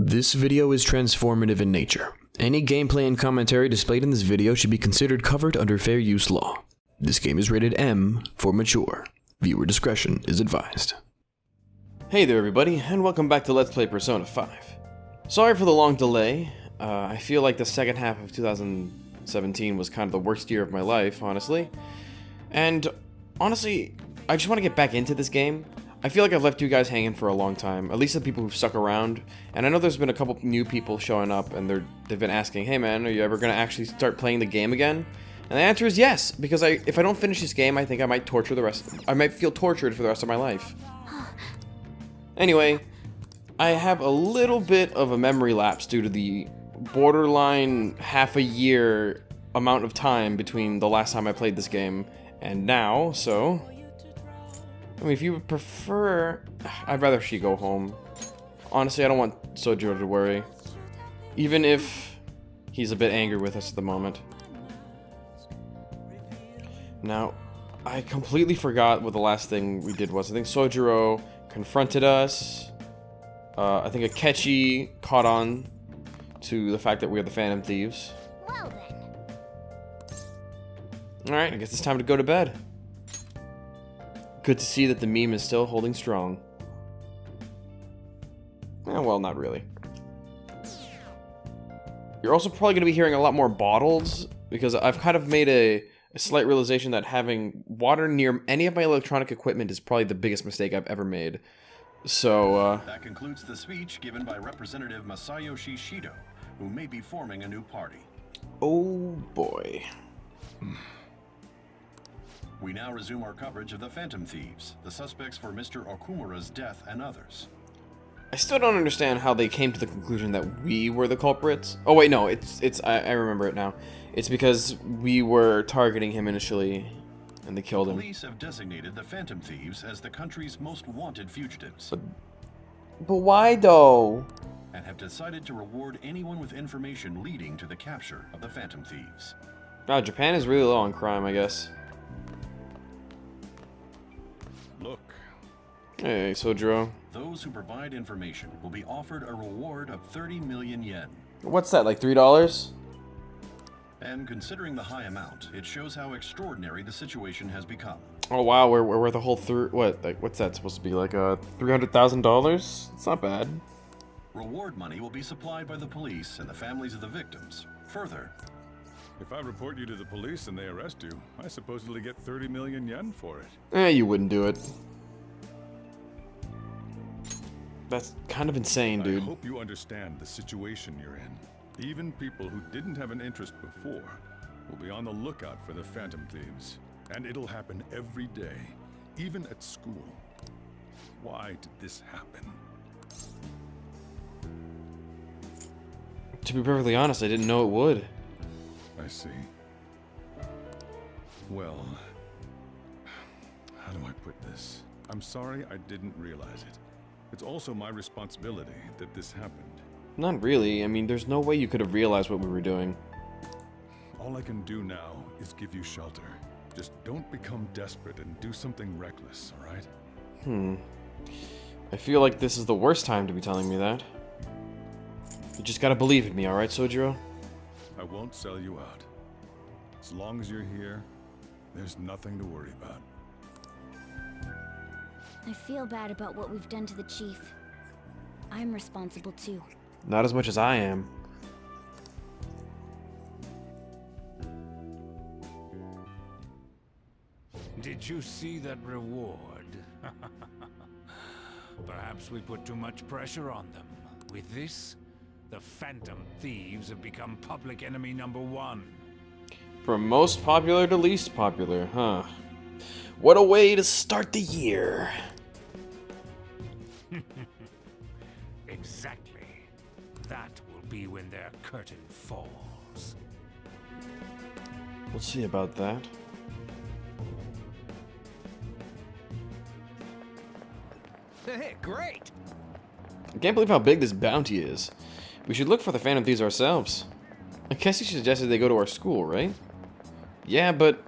This video is transformative in nature. Any gameplay and commentary displayed in this video should be considered covered under fair use law. This game is rated M for mature. Viewer discretion is advised. Hey there everybody, and welcome back to Let's Play Persona 5. Sorry for the long delay. I feel like the second half of 2017 was kind of the worst year of my life, honestly. And honestly, I just want to get back into this game. I feel like I've left you guys hanging for a long time, at least the people who've stuck around. And I know there's been a couple new people showing up, and they've been asking, hey man, are you ever going to actually start playing the game again? And the answer is yes, because if I don't finish this game, I think I might feel tortured for the rest of my life. Anyway, I have a little bit of a memory lapse due to the borderline half a year amount of time between the last time I played this game and now, so... I mean, if you would prefer... I'd rather she go home. Honestly, I don't want Sojiro to worry. Even if he's a bit angry with us at the moment. Now, I completely forgot what the last thing we did was. I think Sojiro confronted us. I think Akechi caught on to the fact that we are the Phantom Thieves. Well then. Alright, I guess it's time to go to bed. Good to see that the meme is still holding strong. Well, not really. You're also probably going to be hearing a lot more bottles, because I've kind of made a slight realization that having water near any of my electronic equipment is probably the biggest mistake I've ever made. So, That concludes the speech given by Representative Masayoshi Shido, who may be forming a new party. oh boy. We now resume our coverage of the Phantom Thieves, the suspects for Mr. Okumura's death and others. I still don't understand how they came to the conclusion that we were the culprits. Oh wait, no, I remember it now. It's because we were targeting him initially, and they killed him. Police have designated the Phantom Thieves as the country's most wanted fugitives, But why though? and have decided to reward anyone with information leading to the capture of the Phantom Thieves. Wow, Japan is really low on crime, I guess. Look, Hey, Sojiro. those who provide information will be offered a reward of 30 million yen. What's that, like $3? And considering the high amount, it shows how extraordinary the situation has become. Oh wow, we're the whole what's that supposed to be, like $300,000? It's not bad. Reward money will be supplied by the police and the families of the victims. Further, If I report you to the police and they arrest you, I supposedly get 30 million yen for it. You wouldn't do it. That's kind of insane, dude. I hope you understand the situation you're in. Even people who didn't have an interest before will be on the lookout for the Phantom Thieves. And it'll happen every day, even at school. Why did this happen? To be perfectly honest, I didn't know it would. I see. Well, how do I put this? I'm sorry I didn't realize it. It's also my responsibility that this happened. Not really. I mean, there's no way you could have realized what we were doing. All I can do now is give you shelter. Just don't become desperate and do something reckless, alright? I feel like this is the worst time to be telling me that. You just gotta believe in me, alright, Sojiro? I won't sell you out. As long as you're here, there's nothing to worry about. I feel bad about what we've done to the chief. I'm responsible too. Not as much as I am. Did you see that reward? Perhaps we put too much pressure on them. With this, the Phantom Thieves have become public enemy #1. From most popular to least popular, huh? What a way to start the year. Exactly. That will be when their curtain falls. We'll see about that. Hey, great! I can't believe how big this bounty is. We should look for the Phantom Thieves ourselves. I guess you suggested they go to our school, right? Yeah, but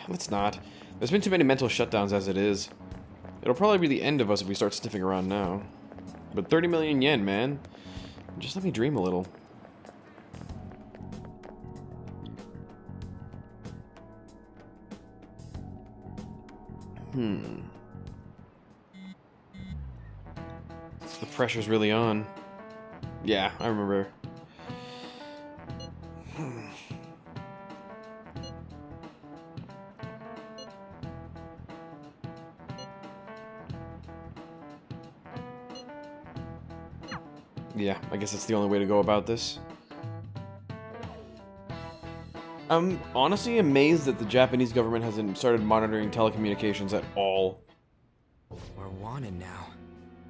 let's not. There's been too many mental shutdowns as it is. It'll probably be the end of us if we start sniffing around now. But 30 million yen, man. Just let me dream a little. The pressure's really on. Yeah, I remember. Yeah, I guess that's the only way to go about this. I'm honestly amazed that the Japanese government hasn't started monitoring telecommunications at all. We're wanted now.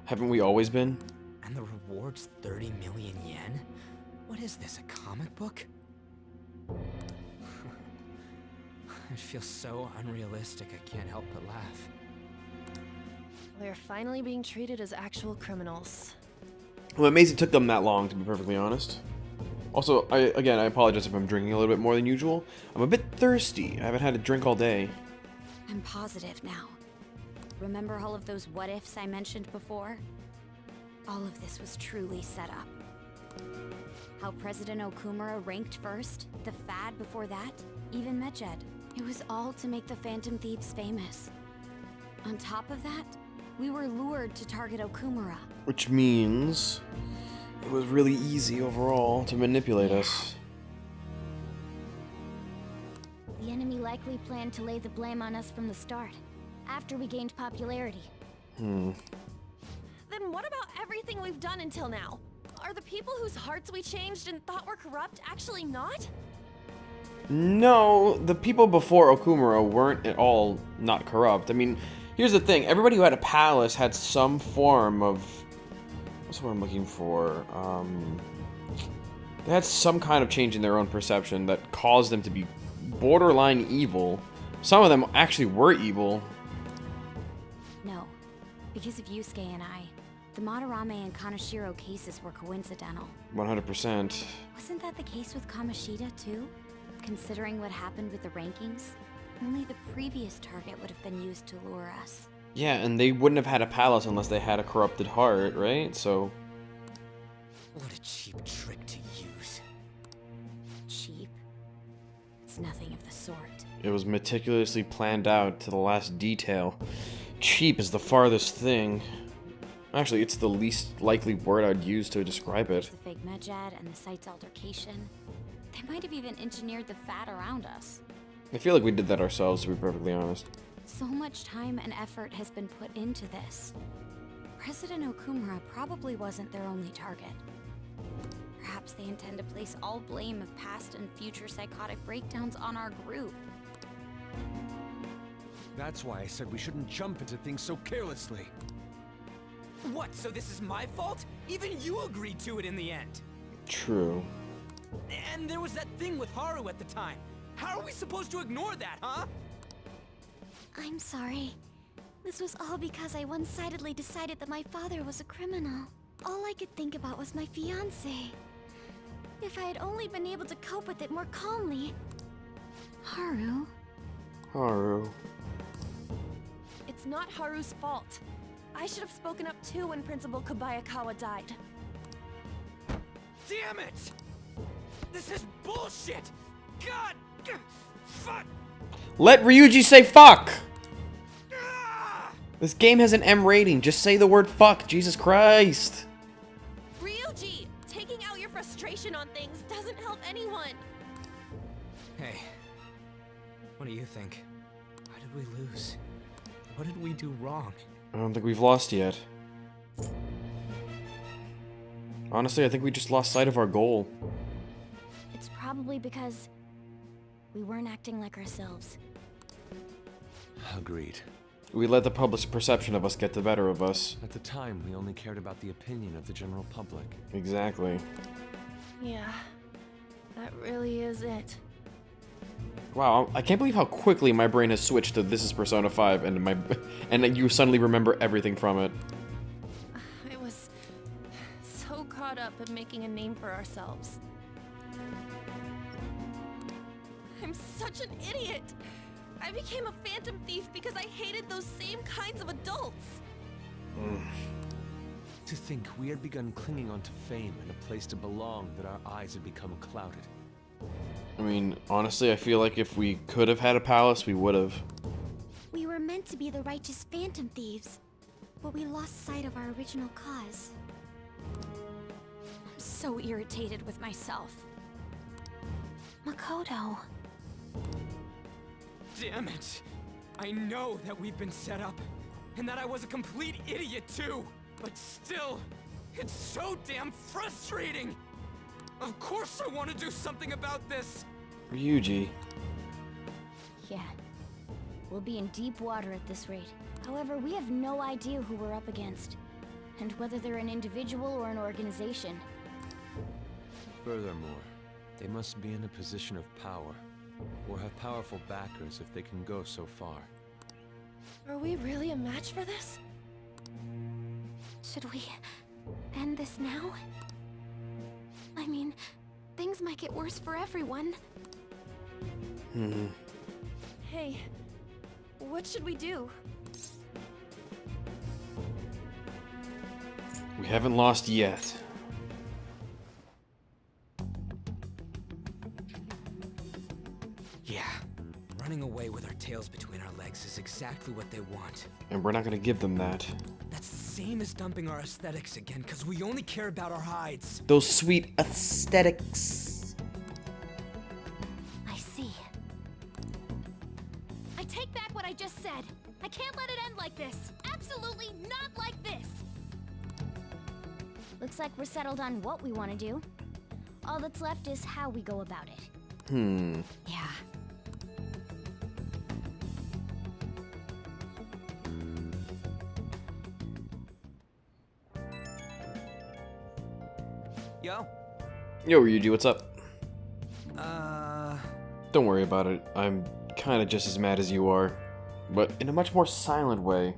Haven't we always been? And the reward's 30 million yen? What is this, a comic book? It feels so unrealistic I can't help but laugh. We're finally being treated as actual criminals. I'm amazed it took them that long, to be perfectly honest. Also, I apologize if I'm drinking a little bit more than usual. I'm a bit thirsty. I haven't had a drink all day. I'm positive now. Remember all of those what-ifs I mentioned before? All of this was truly set up. How President Okumura ranked first, the fad before that, even Medjed. It was all to make the Phantom Thieves famous. On top of that, we were lured to target Okumura. Which means it was really easy overall to manipulate us. The enemy likely planned to lay the blame on us from the start, after we gained popularity. Then what about everything we've done until now? Are the people whose hearts we changed and thought were corrupt actually not? No, the people before Okumura weren't at all not corrupt. I mean, here's the thing. Everybody who had a palace had some form of... What's the word I'm looking for? They had some kind of change in their own perception that caused them to be borderline evil. Some of them actually were evil. No, because of Yusuke and I, the Madarame and Kaneshiro cases were coincidental. 100%. Wasn't that the case with Kamoshida, too? Considering what happened with the rankings, only the previous target would have been used to lure us. Yeah, and they wouldn't have had a palace unless they had a corrupted heart, right? So... What a cheap trick to use. Cheap? It's nothing of the sort. It was meticulously planned out to the last detail. Cheap is the farthest thing. Actually, it's the least likely word I'd use to describe it. The fake Medjed and the site's altercation. They might have even engineered the fad around us. I feel like we did that ourselves, to be perfectly honest. So much time and effort has been put into this. President Okumura probably wasn't their only target. Perhaps they intend to place all blame of past and future psychotic breakdowns on our group. That's why I said we shouldn't jump into things so carelessly. What, so this is my fault? Even you agreed to it in the end. True. And there was that thing with Haru at the time. How are we supposed to ignore that, huh? I'm sorry. This was all because I one-sidedly decided that my father was a criminal. All I could think about was my fiancé. If I had only been able to cope with it more calmly. Haru. Haru. It's not Haru's fault. I should have spoken up too when Principal Kobayakawa died. Damn it! This is bullshit! God! Fuck! Let Ryuji say fuck! Ah! This game has an M rating. Just say the word fuck. Jesus Christ. Ryuji! Taking out your frustration on things doesn't help anyone. Hey, what do you think? Why did we lose? What did we do wrong? I don't think we've lost yet. Honestly, I think we just lost sight of our goal. It's probably because we weren't acting like ourselves. Agreed. We let the public's perception of us get the better of us. At the time, we only cared about the opinion of the general public. Exactly. Yeah, that really is it. Wow, I can't believe how quickly my brain has switched to this is Persona 5 and you suddenly remember everything from it. I was so caught up in making a name for ourselves. I'm such an idiot! I became a phantom thief because I hated those same kinds of adults! to think we had begun clinging onto fame and a place to belong that our eyes had become clouded. I mean, honestly, I feel like if we could have had a palace, we would have. We were meant to be the righteous Phantom Thieves, but we lost sight of our original cause. I'm so irritated with myself. Makoto. Damn it! I know that we've been set up, and that I was a complete idiot too! But still, it's so damn frustrating! Of course I want to do something about this! Ryuji. Yeah. We'll be in deep water at this rate. However, we have no idea who we're up against, and whether they're an individual or an organization. Furthermore, they must be in a position of power, or have powerful backers if they can go so far. Are we really a match for this? Should we end this now? I mean, things might get worse for everyone. Hey, what should we do? We haven't lost yet. Yeah, running away with our tails between our legs is exactly what they want. And we're not gonna give them that. That's the same as dumping our aesthetics again, because we only care about our hides. Those sweet aesthetics. I see. I take back what I just said. I can't let it end like this. Absolutely not like this. Looks like we're settled on what we want to do. All that's left is how we go about it. Yeah. Yo. Yo, Ryuji, what's up? Don't worry about it. I'm kind of just as mad as you are, but in a much more silent way.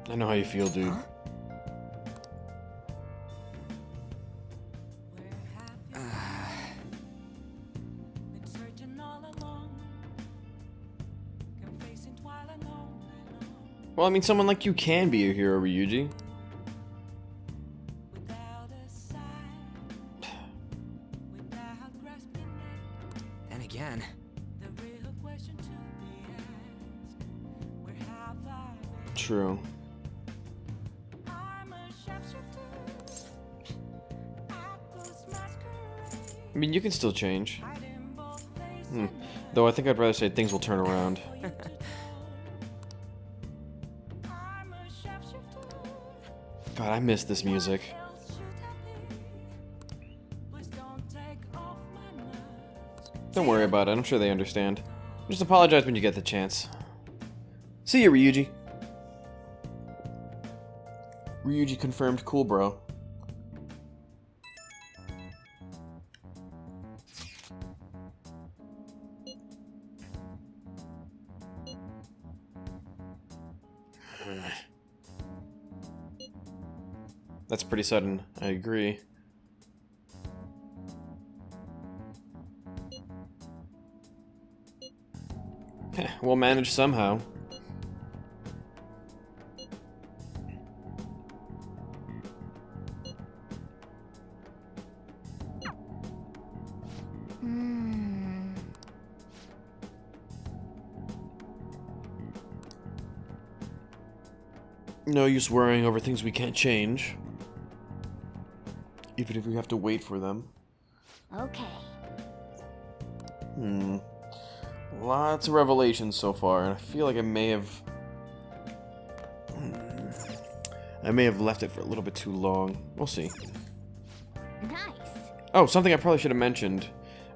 I know how you feel, dude. Well, I mean, someone like you can be a hero, Ryuji. And again. True. I mean, you can still change. Though I think I'd rather say things will turn around. God, I miss this music. Don't worry about it, I'm sure they understand. Just apologize when you get the chance. See ya, Ryuji. Ryuji confirmed, cool bro. That's pretty sudden, I agree. We'll manage somehow. No use worrying over things we can't change. Even if we have to wait for them. Okay. Lots of revelations so far, and I feel like I may have left it for a little bit too long. We'll see. Nice. Oh, something I probably should have mentioned.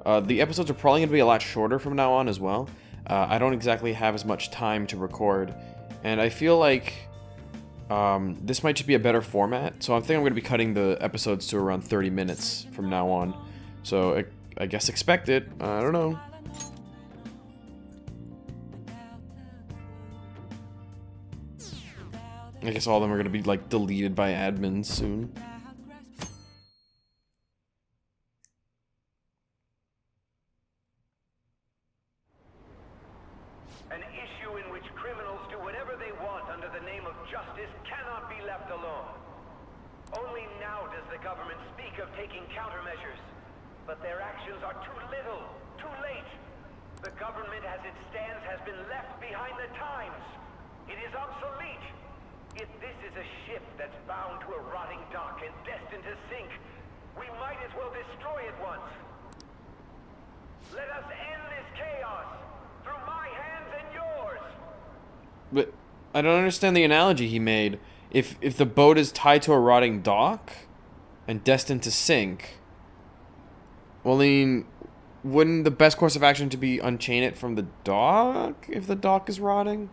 The episodes are probably going to be a lot shorter from now on as well. I don't exactly have as much time to record, and I feel like this might just be a better format, so I think I'm going to be cutting the episodes to around 30 minutes from now on. So I guess expect it. I don't know. I guess all of them are going to be like deleted by admins soon. justice cannot be left alone. Only now does the government speak of taking countermeasures. But their actions are too little, too late. The government as it stands has been left behind the times. It is obsolete. If this is a ship that's bound to a rotting dock and destined to sink, we might as well destroy it once. Let us end this chaos through my hands and yours. But I don't understand the analogy he made. If the boat is tied to a rotting dock and destined to sink, well, I mean, wouldn't the best course of action to be unchain it from the dock if the dock is rotting?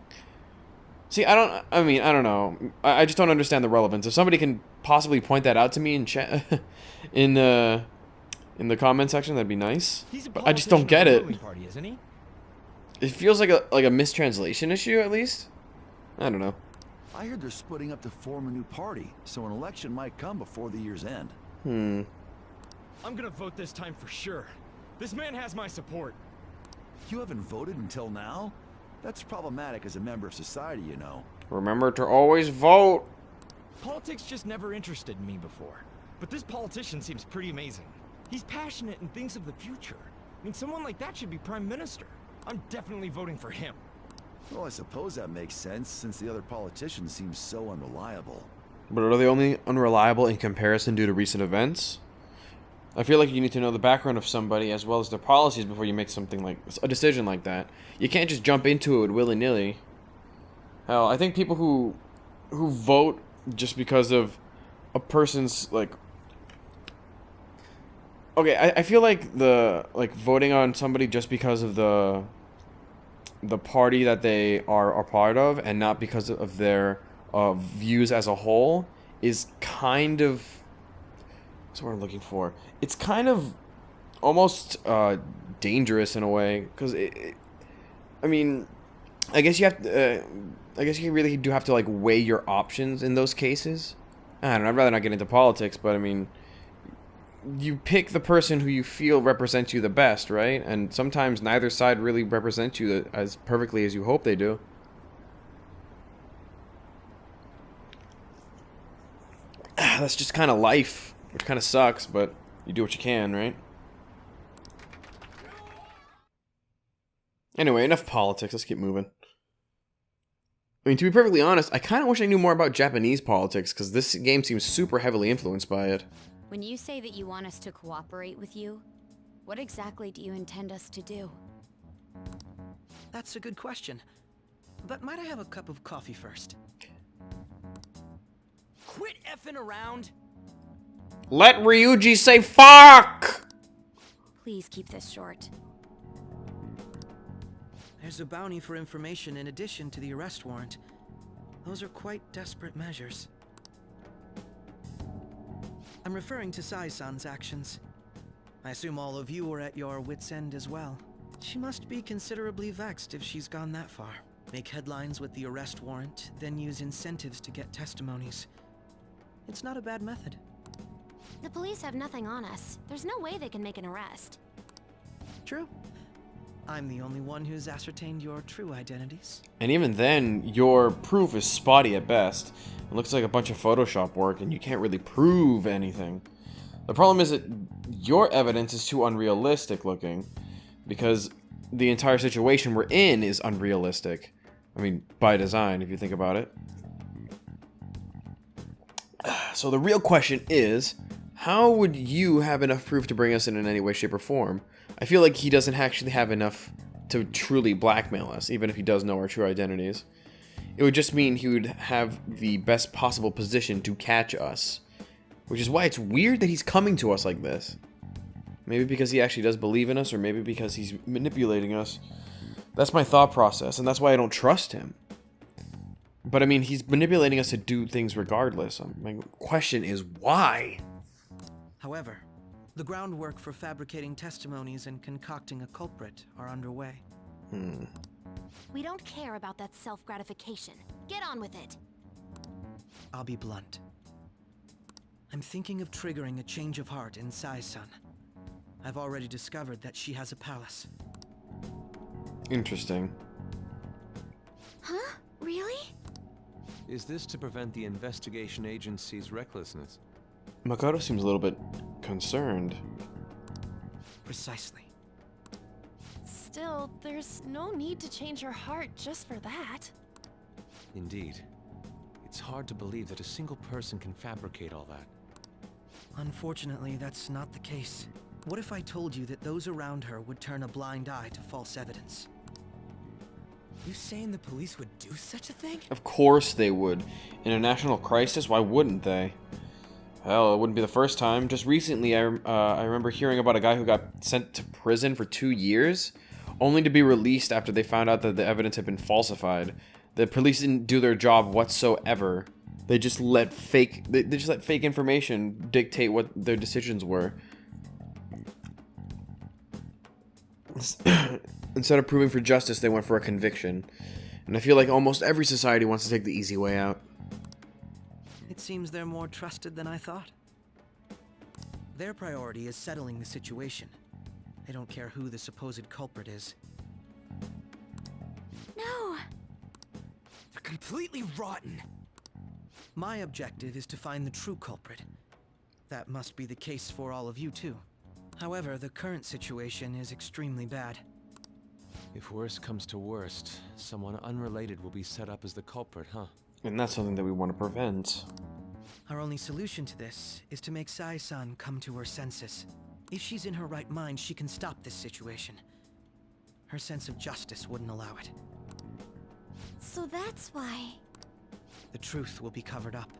See, I don't know. I just don't understand the relevance. If somebody can possibly point that out to me in chat, in the comment section, that'd be nice. But I just don't get it. Party, isn't he? It feels like a mistranslation issue, at least. I don't know. I heard they're splitting up to form a new party, so an election might come before the year's end. I'm gonna vote this time for sure. This man has my support. You haven't voted until now? That's problematic as a member of society, you know. Remember to always vote. Politics just never interested me before. But this politician seems pretty amazing. He's passionate and thinks of the future. I mean, someone like that should be prime minister. I'm definitely voting for him. Well, I suppose that makes sense, since the other politicians seem so unreliable. But are they only unreliable in comparison due to recent events? I feel like you need to know the background of somebody as well as their policies before you make something like a decision like that. You can't just jump into it willy-nilly. Hell, I think people who vote just because of a person's like, okay, I feel like voting on somebody just because of the party that they are a part of and not because of their views as a whole is kind of, what's what I'm looking for. It's kind of almost dangerous in a way, because I mean, I guess you have to, I guess you really do have to like weigh your options in those cases. I don't know, I'd rather not get into politics, but I mean, you pick the person who you feel represents you the best, right? And sometimes neither side really represents you as perfectly as you hope they do. That's just kind of life, which kind of sucks, but you do what you can, right? Anyway, enough politics. Let's keep moving. I mean, to be perfectly honest, I kind of wish I knew more about Japanese politics, because this game seems super heavily influenced by it. When you say that you want us to cooperate with you, what exactly do you intend us to do? That's a good question. But might I have a cup of coffee first? Quit effing around! Let Ryuji say fuck! Please keep this short. There's a bounty for information in addition to the arrest warrant. Those are quite desperate measures. I'm referring to Sai-san's actions. I assume all of you are at your wits' end as well. She must be considerably vexed if she's gone that far. Make headlines with the arrest warrant, then use incentives to get testimonies. It's not a bad method. The police have nothing on us. There's no way they can make an arrest. True. I'm the only one who's ascertained your true identities. And even then, your proof is spotty at best. It looks like a bunch of Photoshop work, and you can't really prove anything. The problem is that your evidence is too unrealistic looking, because the entire situation we're in is unrealistic. I mean, by design, if you think about it. So the real question is, how would you have enough proof to bring us in any way, shape, or form? I feel like he doesn't actually have enough to truly blackmail us, even if he does know our true identities. It would just mean he would have the best possible position to catch us. Which is why it's weird that he's coming to us like this. Maybe because he actually does believe in us, or maybe because he's manipulating us. That's my thought process, and that's why I don't trust him. But I mean, he's manipulating us to do things regardless. My question is, why? However, the groundwork for fabricating testimonies and concocting a culprit are underway. We don't care about that self-gratification. Get on with it. I'll be blunt. I'm thinking of triggering a change of heart in Sai-san. I've already discovered that she has a palace. Interesting. Huh? Really? Is this to prevent the investigation agency's recklessness? Makoto seems a little bit concerned. Precisely. Still, there's no need to change her heart just for that. Indeed. It's hard to believe that a single person can fabricate all that. Unfortunately, that's not the case. What if I told you that those around her would turn a blind eye to false evidence? You saying the police would do such a thing? Of course they would. In a national crisis, why wouldn't they? Hell, it wouldn't be the first time. Just recently, I remember hearing about a guy who got sent to prison for 2 years, only to be released after they found out that the evidence had been falsified. The police didn't do their job whatsoever. They just let fake information dictate what their decisions were. Instead of proving for justice, they went for a conviction. And I feel like almost every society wants to take the easy way out. It seems they're more trusted than I thought. Their priority is settling the situation. They don't care who the supposed culprit is. No! They're completely rotten. My objective is to find the true culprit. That must be the case for all of you too. However, the current situation is extremely bad. If worst comes to worst, someone unrelated will be set up as the culprit, huh? And that's something that we want to prevent. Our only solution to this is to make Sai-san come to her senses. If she's in her right mind, she can stop this situation. Her sense of justice wouldn't allow it. So that's why... The truth will be covered up,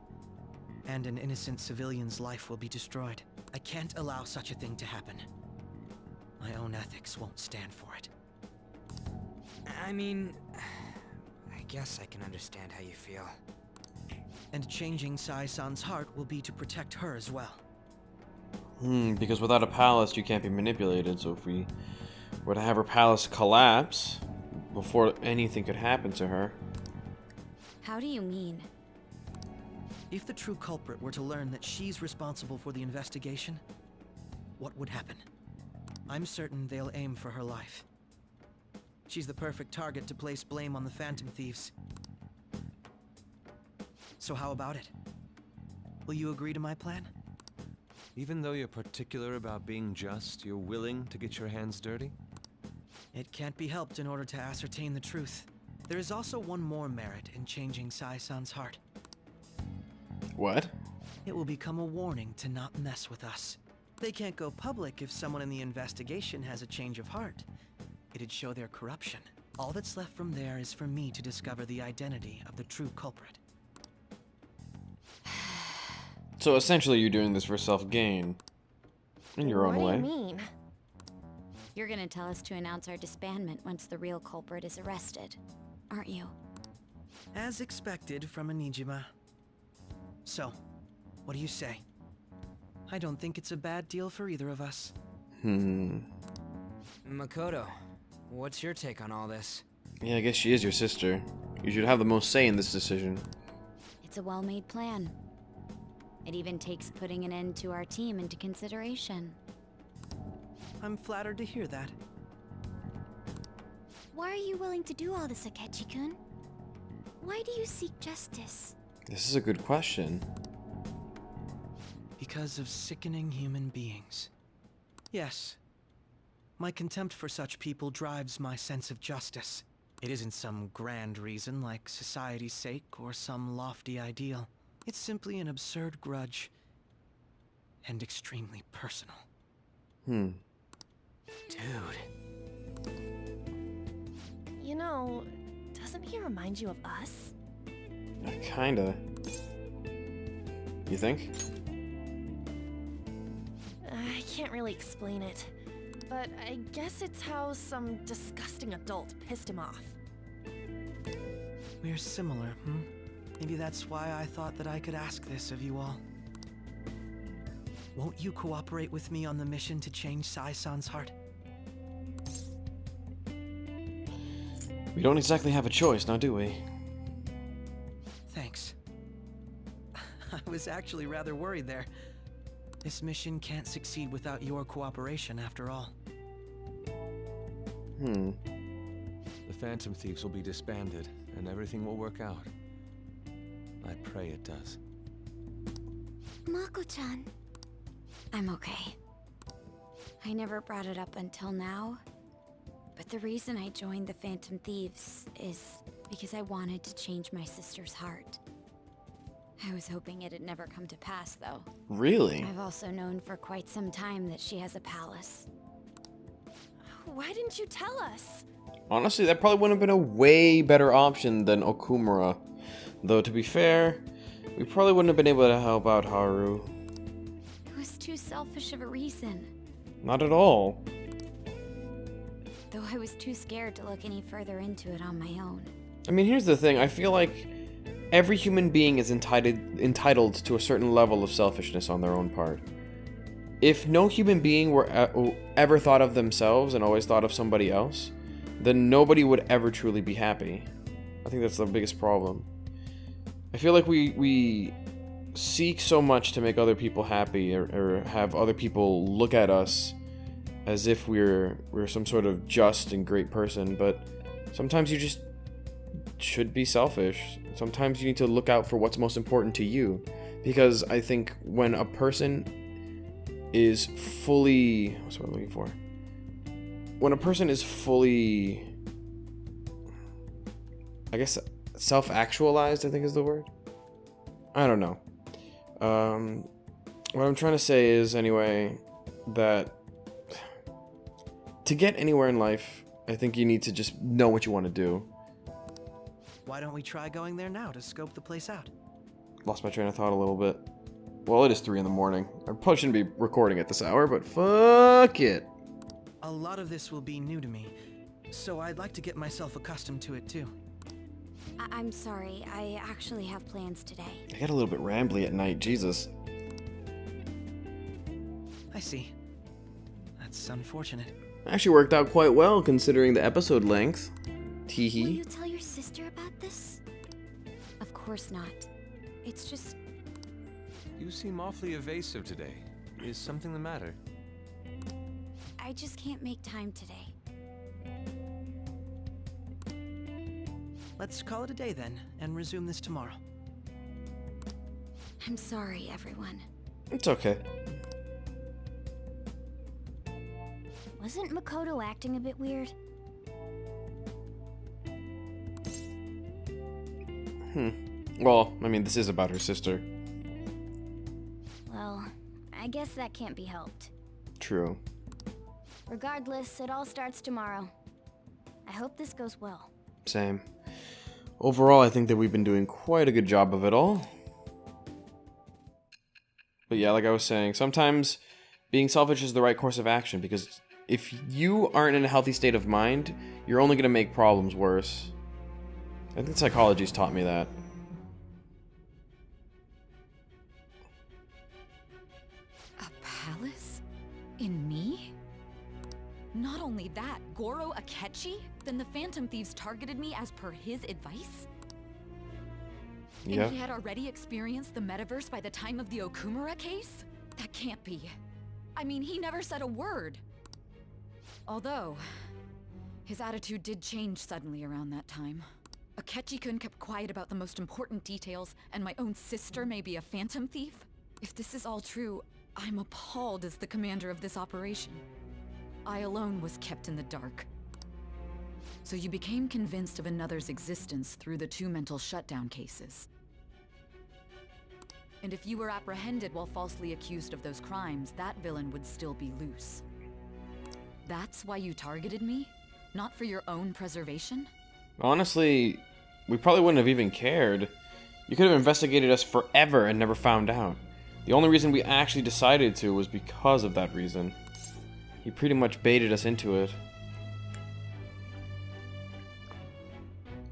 and an innocent civilian's life will be destroyed. I can't allow such a thing to happen. My own ethics won't stand for it. I mean, I guess I can understand how you feel. And changing Sai-san's heart will be to protect her as well. Because without a palace, you can't be manipulated. So if we were to have her palace collapse before anything could happen to her... How do you mean? If the true culprit were to learn that she's responsible for the investigation, what would happen? I'm certain they'll aim for her life. She's the perfect target to place blame on the Phantom Thieves. So how about it? Will you agree to my plan? Even though you're particular about being just, you're willing to get your hands dirty? It can't be helped in order to ascertain the truth. There is also one more merit in changing Sai-san's heart. What? It will become a warning to not mess with us. They can't go public if someone in the investigation has a change of heart. It'd show their corruption. All that's left from there is for me to discover the identity of the true culprit. So essentially you're doing this for self-gain. In your own way. What do you mean? You're gonna tell us to announce our disbandment once the real culprit is arrested, aren't you? As expected from a Nijima. So, what do you say? I don't think it's a bad deal for either of us. Makoto, what's your take on all this? Yeah, I guess she is your sister. You should have the most say in this decision. It's a well-made plan. It even takes putting an end to our team into consideration. I'm flattered to hear that. Why are you willing to do all this, Akechi-kun? Why do you seek justice? This is a good question. Because of sickening human beings. Yes. My contempt for such people drives my sense of justice. It isn't some grand reason like society's sake or some lofty ideal. It's simply an absurd grudge. And extremely personal. Dude. You know, doesn't he remind you of us? Kinda. You think? I can't really explain it, but I guess it's how some disgusting adult pissed him off. We're similar, Maybe that's why I thought that I could ask this of you all. Won't you cooperate with me on the mission to change Sai-san's heart? We don't exactly have a choice, now do we? Thanks. I was actually rather worried there. This mission can't succeed without your cooperation, after all. The Phantom Thieves will be disbanded, and everything will work out. I pray it does. Mako-chan. I'm okay. I never brought it up until now, but the reason I joined the Phantom Thieves is because I wanted to change my sister's heart. I was hoping it'd never come to pass, though. Really? I've also known for quite some time that she has a palace. Why didn't you tell us? Honestly, that probably would have been a way better option than Okumura. Though, to be fair, we probably wouldn't have been able to help out Haru. It was too selfish of a reason. Not at all. Though I was too scared to look any further into it on my own. I mean, here's the thing. I feel like every human being is entitled to a certain level of selfishness on their own part. If no human being were ever thought of themselves and always thought of somebody else, then nobody would ever truly be happy. I think that's the biggest problem. I feel like we seek so much to make other people happy or have other people look at us as if we're some sort of just and great person, but sometimes you just should be selfish. Sometimes you need to look out for what's most important to you, because I think when a person is fully, what's what I'm looking for? When a person is fully, I guess, self-actualized, I think is the word. I don't know. What I'm trying to say is, anyway, that to get anywhere in life, I think you need to just know what you want to do. Why don't we try going there now to scope the place out? Lost my train of thought a little bit. Well, it is 3 in the morning. I probably shouldn't be recording at this hour, but fuck it. A lot of this will be new to me, so I'd like to get myself accustomed to it too. I'm sorry, I actually have plans today. I get a little bit rambly at night, Jesus. I see. That's unfortunate. Actually worked out quite well considering the episode length. Teehee. Will you tell your sister about this? Of course not. It's just... You seem awfully evasive today. Is something the matter? I just can't make time today. Let's call it a day then, and resume this tomorrow. I'm sorry, everyone. It's okay. Wasn't Makoto acting a bit weird? Well, I mean, this is about her sister. Well, I guess that can't be helped. True. Regardless, it all starts tomorrow. I hope this goes well. Same. Overall, I think that we've been doing quite a good job of it all. But yeah, like I was saying, sometimes being selfish is the right course of action, because if you aren't in a healthy state of mind, you're only going to make problems worse. I think psychology's taught me that. A palace? In me? Not only that, Goro Akechi? Then the Phantom Thieves targeted me as per his advice? Yeah. And he had already experienced the metaverse by the time of the Okumura case? That can't be. I mean, he never said a word. Although, his attitude did change suddenly around that time. Akechi-kun kept quiet about the most important details, and my own sister may be a Phantom Thief? If this is all true, I'm appalled as the commander of this operation. I alone was kept in the dark. So you became convinced of another's existence through the 2 mental shutdown cases. And if you were apprehended while falsely accused of those crimes, that villain would still be loose. That's why you targeted me? Not for your own preservation? Honestly, we probably wouldn't have even cared. You could have investigated us forever and never found out. The only reason we actually decided to was because of that reason. He pretty much baited us into it.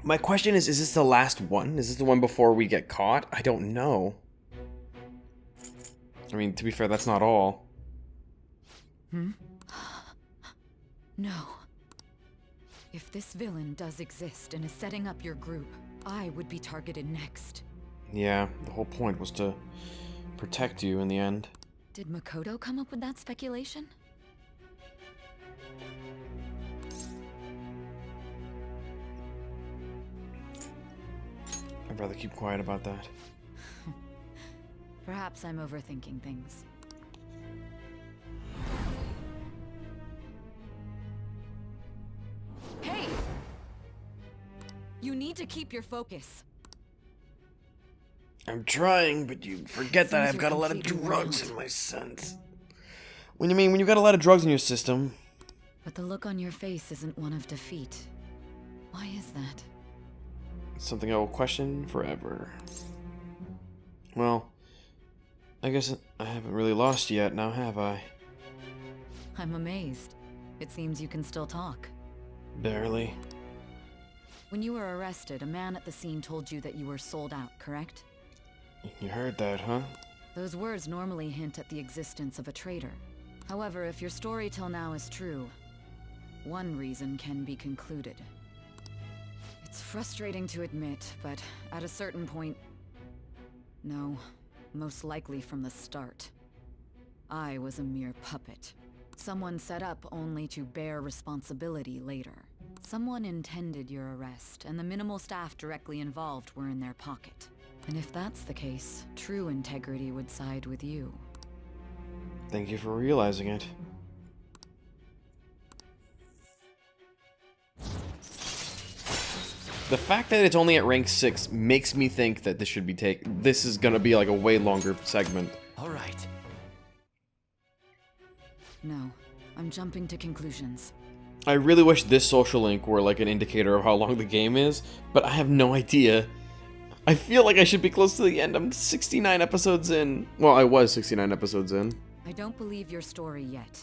My question is this the last one? Is this the one before we get caught? I don't know. I mean, to be fair, that's not all. No. If this villain does exist and is setting up your group, I would be targeted next. Yeah, the whole point was to protect you in the end. Did Makoto come up with that speculation? I'd rather keep quiet about that. Perhaps I'm overthinking things. Hey! You need to keep your focus. I'm trying, but you forget that Seems I've you're got a lot of completely drugs whelmed. in my sense. When you got a lot of drugs in your system. But the look on your face isn't one of defeat. Why is that? It's something I will question forever. Well, I guess I haven't really lost yet, now have I? I'm amazed. It seems you can still talk. Barely. When you were arrested, a man at the scene told you that you were sold out, correct? You heard that, huh? Those words normally hint at the existence of a traitor. However, if your story till now is true, one reason can be concluded. It's frustrating to admit, but at a certain point... No, most likely from the start. I was a mere puppet. Someone set up only to bear responsibility later. Someone intended your arrest, and the minimal staff directly involved were in their pocket. And if that's the case, true integrity would side with you. Thank you for realizing it. The fact that it's only at rank 6 makes me think that this is gonna be like a way longer segment. All right. No, I'm jumping to conclusions. I really wish this social link were like an indicator of how long the game is, but I have no idea. I feel like I should be close to the end. I'm 69 episodes in. Well, I was 69 episodes in. I don't believe your story yet.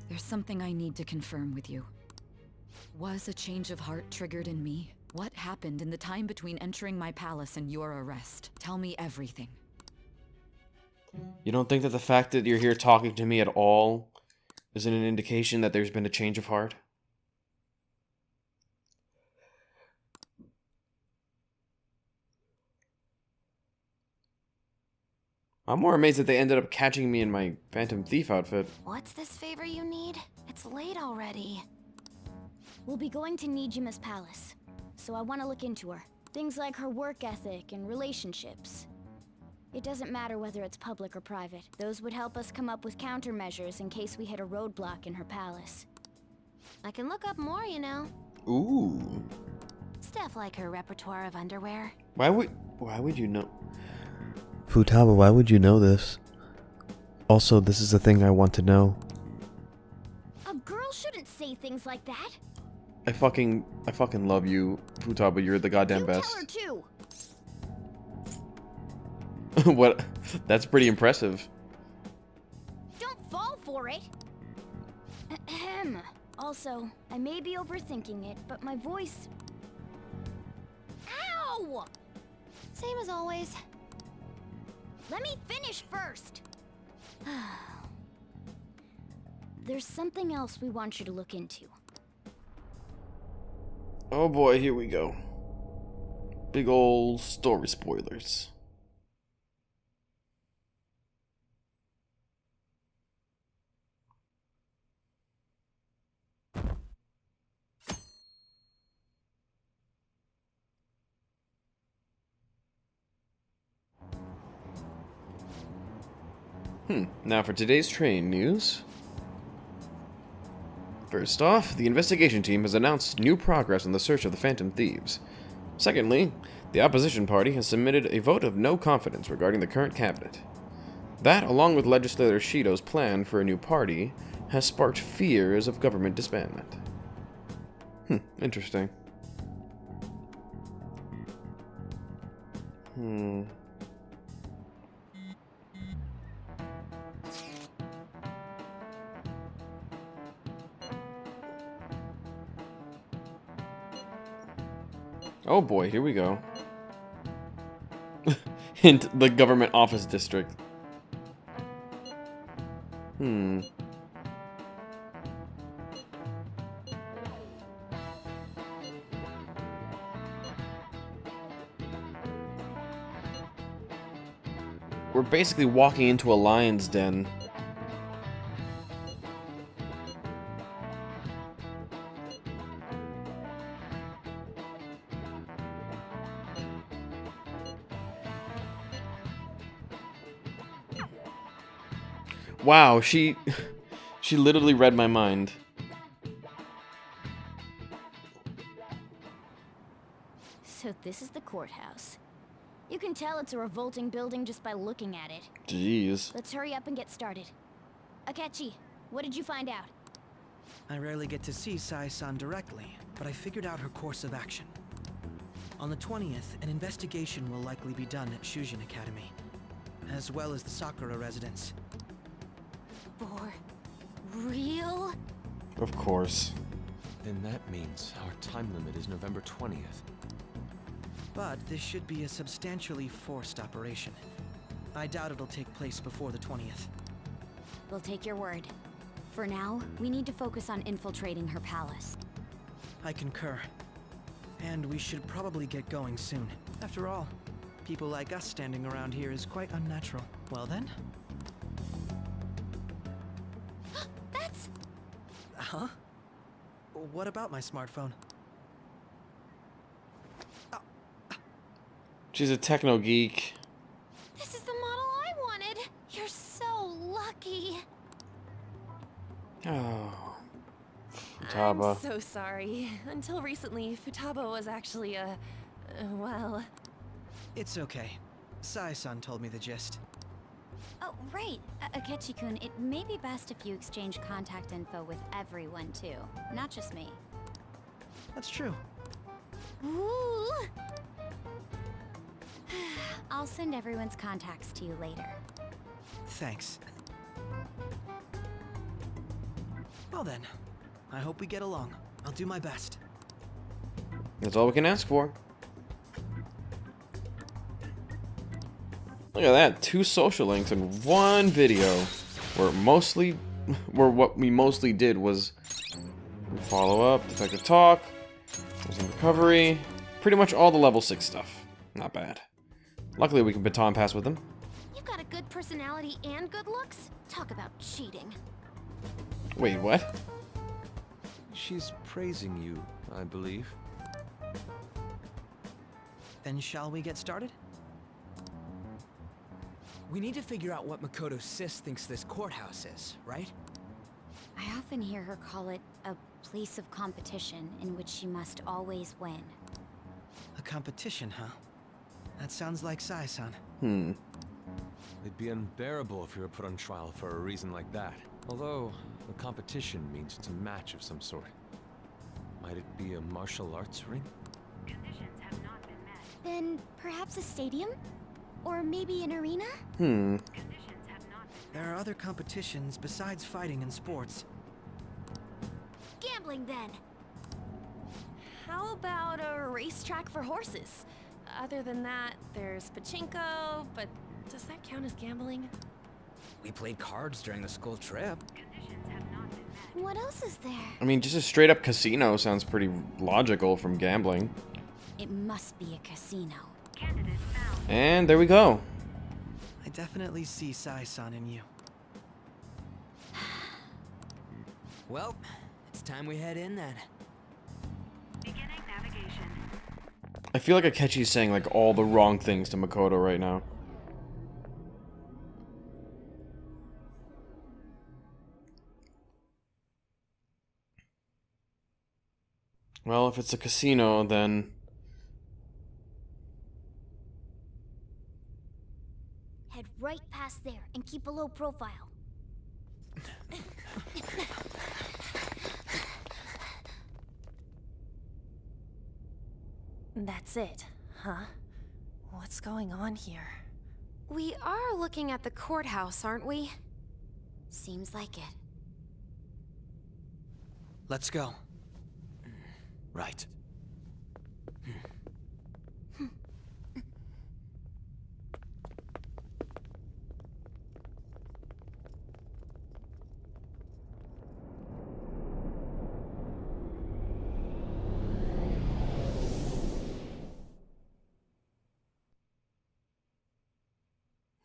There's something I need to confirm with you. Was a change of heart triggered in me? What happened in the time between entering my palace and your arrest? Tell me everything. You don't think that the fact that you're here talking to me at all isn't an indication that there's been a change of heart? I'm more amazed that they ended up catching me in my Phantom Thief outfit. What's this favor you need? It's late already. We'll be going to Nijima's palace, so I want to look into her. Things like her work ethic and relationships. It doesn't matter whether it's public or private. Those would help us come up with countermeasures in case we hit a roadblock in her palace. I can look up more, you know. Ooh. Stuff like her repertoire of underwear. Why would you know? Futaba, why would you know this? Also, this is the thing I want to know. A girl shouldn't say things like that. I fucking love you, Futaba. You're the goddamn best. Tell her too. What? That's pretty impressive. Don't fall for it. Ahem. Also, I may be overthinking it, but my voice... Ow! Same as always. Let me finish first. There's something else we want you to look into. Oh boy, here we go. Big ol' story spoilers. Now for today's train news. First off, the investigation team has announced new progress on the search of the Phantom Thieves. Secondly, the opposition party has submitted a vote of no confidence regarding the current cabinet. That, along with legislator Shido's plan for a new party, has sparked fears of government disbandment. Interesting. Oh boy, here we go. Hint, the government office district. We're basically walking into a lion's den. Wow, she literally read my mind. So this is the courthouse. You can tell it's a revolting building just by looking at it. Jeez. Let's hurry up and get started. Akechi, what did you find out? I rarely get to see Sai-san directly, but I figured out her course of action. On the 20th, an investigation will likely be done at Shujin Academy, as well as the Sakura residence. For real? Of course. Then that means our time limit is November 20th. But this should be a substantially forced operation. I doubt it'll take place before the 20th. We'll take your word. For now, we need to focus on infiltrating her palace. I concur. And we should probably get going soon. After all, people like us standing around here is quite unnatural. Well then? That's... Huh? What about my smartphone? She's a techno geek. This is the model I wanted. You're so lucky. Oh. Futaba. I'm so sorry. Until recently, Futaba was actually a... well... It's okay. Sai-san told me the gist. Oh, right. Akechi-kun, it may be best if you exchange contact info with everyone, too. Not just me. That's true. Ooh. I'll send everyone's contacts to you later. Thanks. Well then, I hope we get along. I'll do my best. That's all we can ask for. Look at that, 2 social links in one video, where what we mostly did was follow up, detective talk, some recovery, pretty much all the level 6 stuff. Not bad. Luckily we can baton pass with them. You've got a good personality and good looks? Talk about cheating. Wait, what? She's praising you, I believe. Then shall we get started? We need to figure out what Makoto's sis thinks this courthouse is, right? I often hear her call it a place of competition in which she must always win. A competition, huh? That sounds like Sai-san. It'd be unbearable if we were put on trial for a reason like that. Although, a competition means it's a match of some sort. Might it be a martial arts ring? Conditions have not been met. Then perhaps a stadium? Or maybe an arena? There are other competitions besides fighting and sports. Gambling, then. How about a racetrack for horses? Other than that, there's pachinko, but does that count as gambling? We played cards during the school trip. What else is there? I mean, just a straight up casino sounds pretty logical from gambling. It must be a casino. And there we go. I definitely see Sai-san in you. Well, it's time we head in then. Beginning navigation. I feel like Akechi's saying like all the wrong things to Makoto right now. Well, if it's a casino, then... Head right past there and keep a low profile. That's it, huh? What's going on here? We are looking at the courthouse, aren't we? Seems like it. Let's go. Right.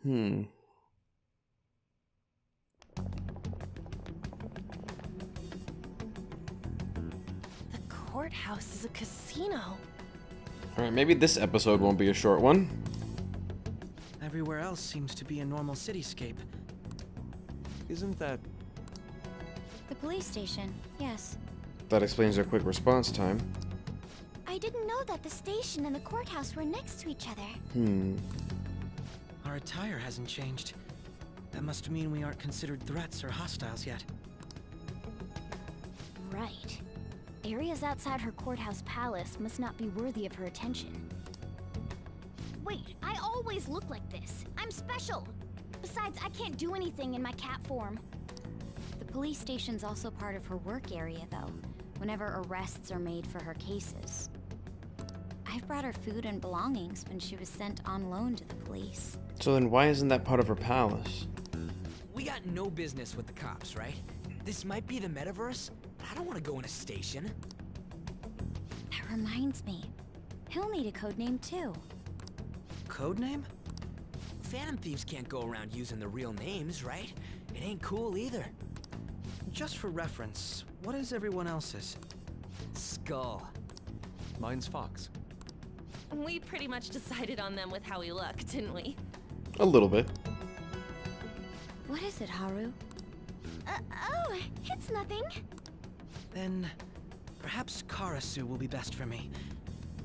The courthouse is a casino. Alright, maybe this episode won't be a short one. Everywhere else seems to be a normal cityscape. Isn't that... The police station, yes. That explains their quick response time. I didn't know that the station and the courthouse were next to each other. Our attire hasn't changed. That must mean we aren't considered threats or hostiles yet. Right. Areas outside her courthouse palace must not be worthy of her attention. Wait, I always look like this. I'm special. Besides, I can't do anything in my cat form. The police station's also part of her work area, though, whenever arrests are made for her cases. I've brought her food and belongings when she was sent on loan to the police. So then why isn't that part of her palace? We got no business with the cops, right? This might be the metaverse, but I don't want to go in a station. That reminds me. He'll need a codename too. Codename? Phantom Thieves can't go around using the real names, right? It ain't cool either. Just for reference, what is everyone else's? Skull. Mine's Fox. We pretty much decided on them with how we look, didn't we? A little bit. What is it, Haru? Oh, it's nothing. Then, perhaps Karasu will be best for me.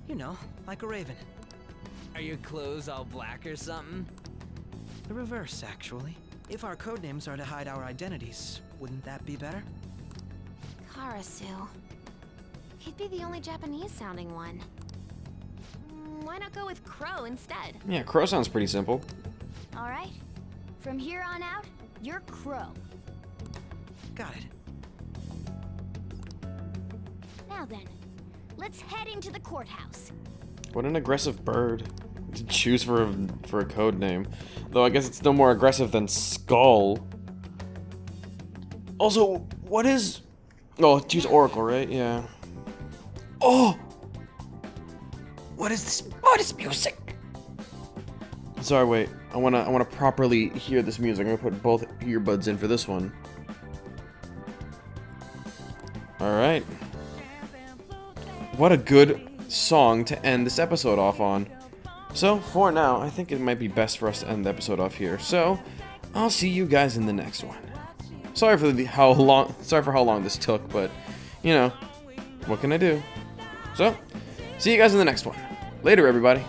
You know, like a raven. Are your clothes all black or something? The reverse, actually. If our codenames are to hide our identities, wouldn't that be better? Karasu. He'd be the only Japanese-sounding one. Why not go with Crow instead? Yeah, Crow sounds pretty simple. All right. From here on out, you're Crow. Got it. Now then, let's head into the courthouse. What an aggressive bird to choose for a code name. Though I guess it's still more aggressive than Skull. Also, what is... Oh, choose Oracle, right? Yeah. Oh! What is this? What is music? Sorry, wait. I wanna properly hear this music. I'm gonna put both earbuds in for this one. Alright. What a good song to end this episode off on. So, for now, I think it might be best for us to end the episode off here. So, I'll see you guys in the next one. Sorry for how long this took, but, you know, what can I do? So, see you guys in the next one. Later, everybody.